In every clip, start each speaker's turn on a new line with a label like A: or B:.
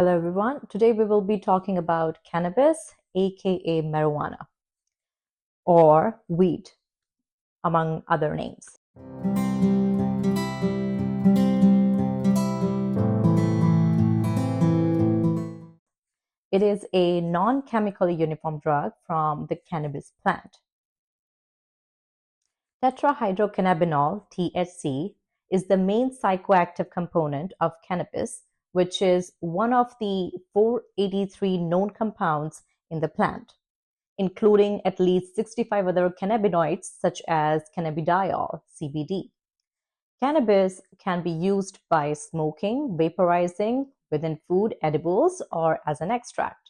A: Hello everyone. Today we will be talking about cannabis, aka marijuana, or weed, among other names. It is a non-chemically uniform drug from the cannabis plant. Tetrahydrocannabinol, THC, is the main psychoactive component of cannabis, which is one of the 483 known compounds in the plant, including at least 65 other cannabinoids such as cannabidiol, CBD. Cannabis can be used by smoking, vaporizing, within food, edibles, or as an extract.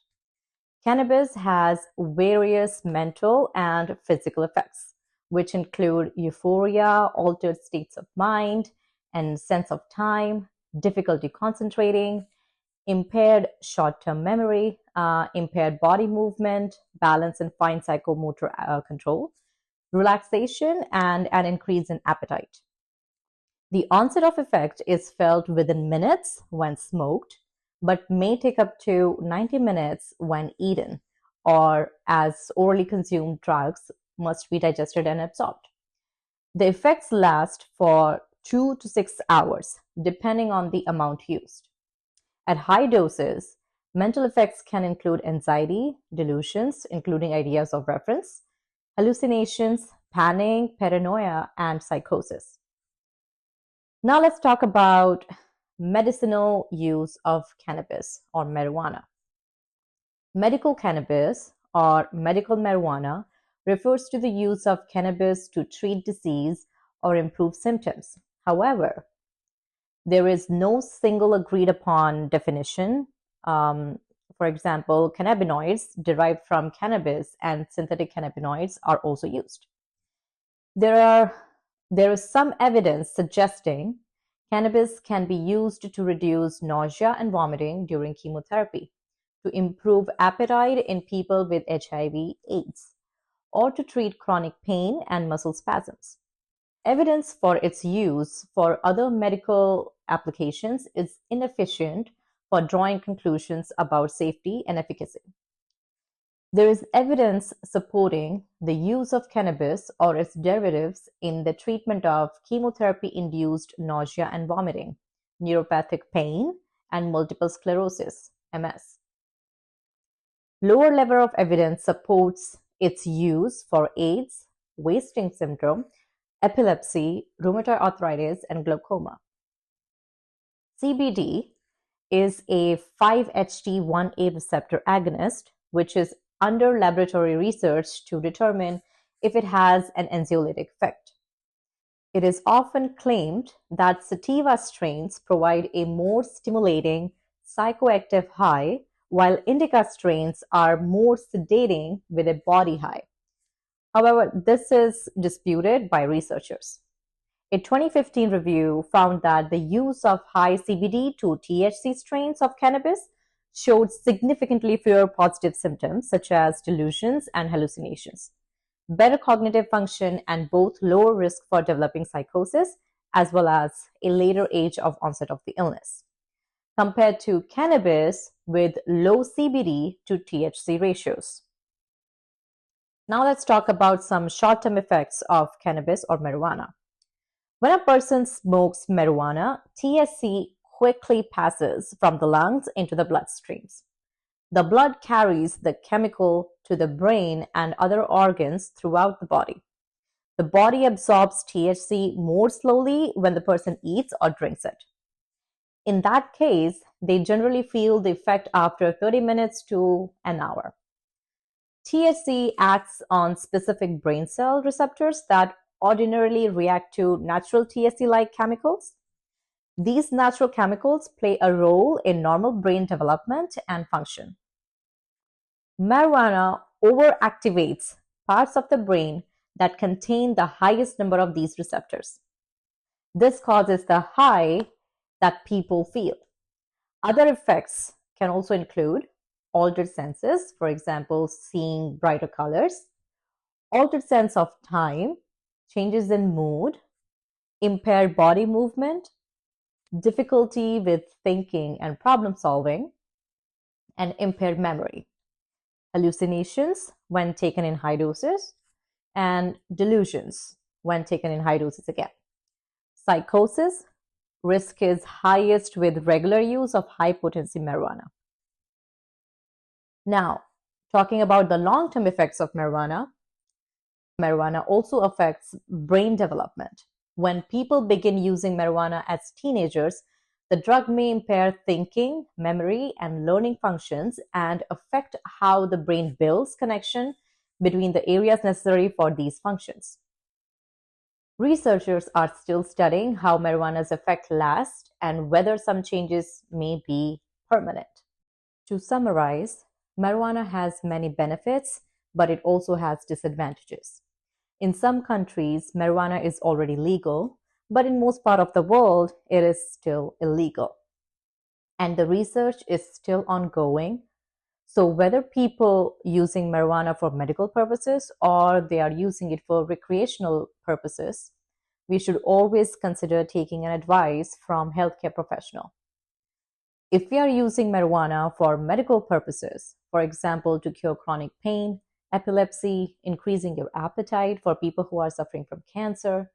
A: Cannabis has various mental and physical effects, which include euphoria, altered states of mind and sense of time, difficulty concentrating, impaired short-term memory, impaired body movement, balance and fine psychomotor control, relaxation, and an increase in appetite. The onset of effect is felt within minutes when smoked, but may take up to 90 minutes when eaten, or as orally consumed drugs must be digested and absorbed. The effects last for 2 to 6 hours, depending on the amount used. At high doses, mental effects can include anxiety, delusions, including ideas of reference, hallucinations, panic, paranoia, and psychosis. Now let's talk about medicinal use of cannabis or marijuana. Medical cannabis or medical marijuana refers to the use of cannabis to treat disease or improve symptoms. However, there is no single agreed upon definition. For example, cannabinoids derived from cannabis and synthetic cannabinoids are also used. There is some evidence suggesting cannabis can be used to reduce nausea and vomiting during chemotherapy, to improve appetite in people with HIV/AIDS, or to treat chronic pain and muscle spasms. Evidence for its use for other medical applications is inefficient for drawing conclusions about safety and efficacy. There is evidence supporting the use of cannabis or its derivatives in the treatment of chemotherapy-induced nausea and vomiting, neuropathic pain, and multiple sclerosis, MS. Lower level of evidence supports its use for AIDS, wasting syndrome, epilepsy, rheumatoid arthritis, and glaucoma. CBD is a 5-HT1A receptor agonist, which is under laboratory research to determine if it has an anxiolytic effect. It is often claimed that sativa strains provide a more stimulating psychoactive high, while indica strains are more sedating with a body high. However, this is disputed by researchers. A 2015 review found that the use of high CBD to THC strains of cannabis showed significantly fewer positive symptoms such as delusions and hallucinations, better cognitive function, and both lower risk for developing psychosis as well as a later age of onset of the illness, compared to cannabis with low CBD to THC ratios. Now let's talk about some short-term effects of cannabis or marijuana. When a person smokes marijuana, THC quickly passes from the lungs into the bloodstreams. The blood carries the chemical to the brain and other organs throughout the body. The body absorbs THC more slowly when the person eats or drinks it. In that case, they generally feel the effect after 30 minutes to an hour. THC acts on specific brain cell receptors that ordinarily react to natural THC-like chemicals. These natural chemicals play a role in normal brain development and function. Marijuana overactivates parts of the brain that contain the highest number of these receptors. This causes the high that people feel. Other effects can also include altered senses, for example, seeing brighter colors, altered sense of time, changes in mood, impaired body movement, difficulty with thinking and problem solving, and impaired memory, hallucinations when taken in high doses, and delusions when taken in high doses again. Psychosis risk is highest with regular use of high potency marijuana. Now, talking about the long term effects of marijuana, marijuana also affects brain development. When people begin using marijuana as teenagers, the drug may impair thinking, memory, and learning functions and affect how the brain builds connection between the areas necessary for these functions. Researchers are still studying how marijuana's effect lasts and whether some changes may be permanent. To summarize, marijuana has many benefits, but it also has disadvantages. In some countries, marijuana is already legal, but in most part of the world, it is still illegal. And the research is still ongoing. So whether people using marijuana for medical purposes or they are using it for recreational purposes, we should always consider taking an advice from healthcare professional. If we are using marijuana for medical purposes, for example, to cure chronic pain, epilepsy, increasing your appetite for people who are suffering from cancer,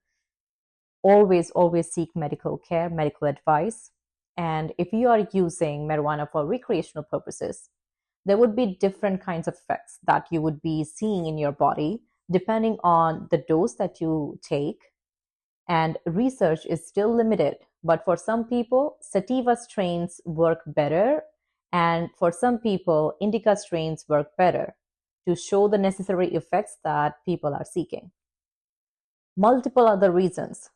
A: always seek medical care, medical advice. And if you are using marijuana for recreational purposes, there would be different kinds of effects that you would be seeing in your body depending on the dose that you take. And research is still limited, but for some people, sativa strains work better, and for some people, indica strains work better to show the necessary effects that people are seeking. Multiple other reasons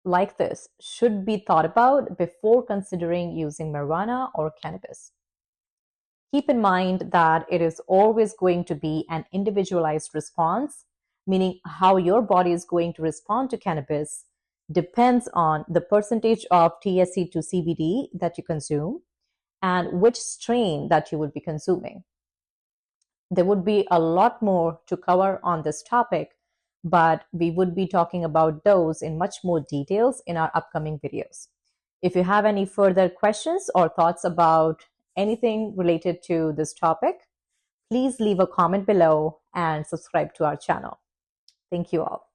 A: like this should be thought about before considering using marijuana or cannabis. Keep in mind that it is always going to be an individualized response, meaning how your body is going to respond to cannabis depends on the percentage of THC to CBD that you consume and which strain that you would be consuming. There would be a lot more to cover on this topic, but we would be talking about those in much more details in our upcoming videos. If you have any further questions or thoughts about anything related to this topic, please leave a comment below and subscribe to our channel. Thank you all.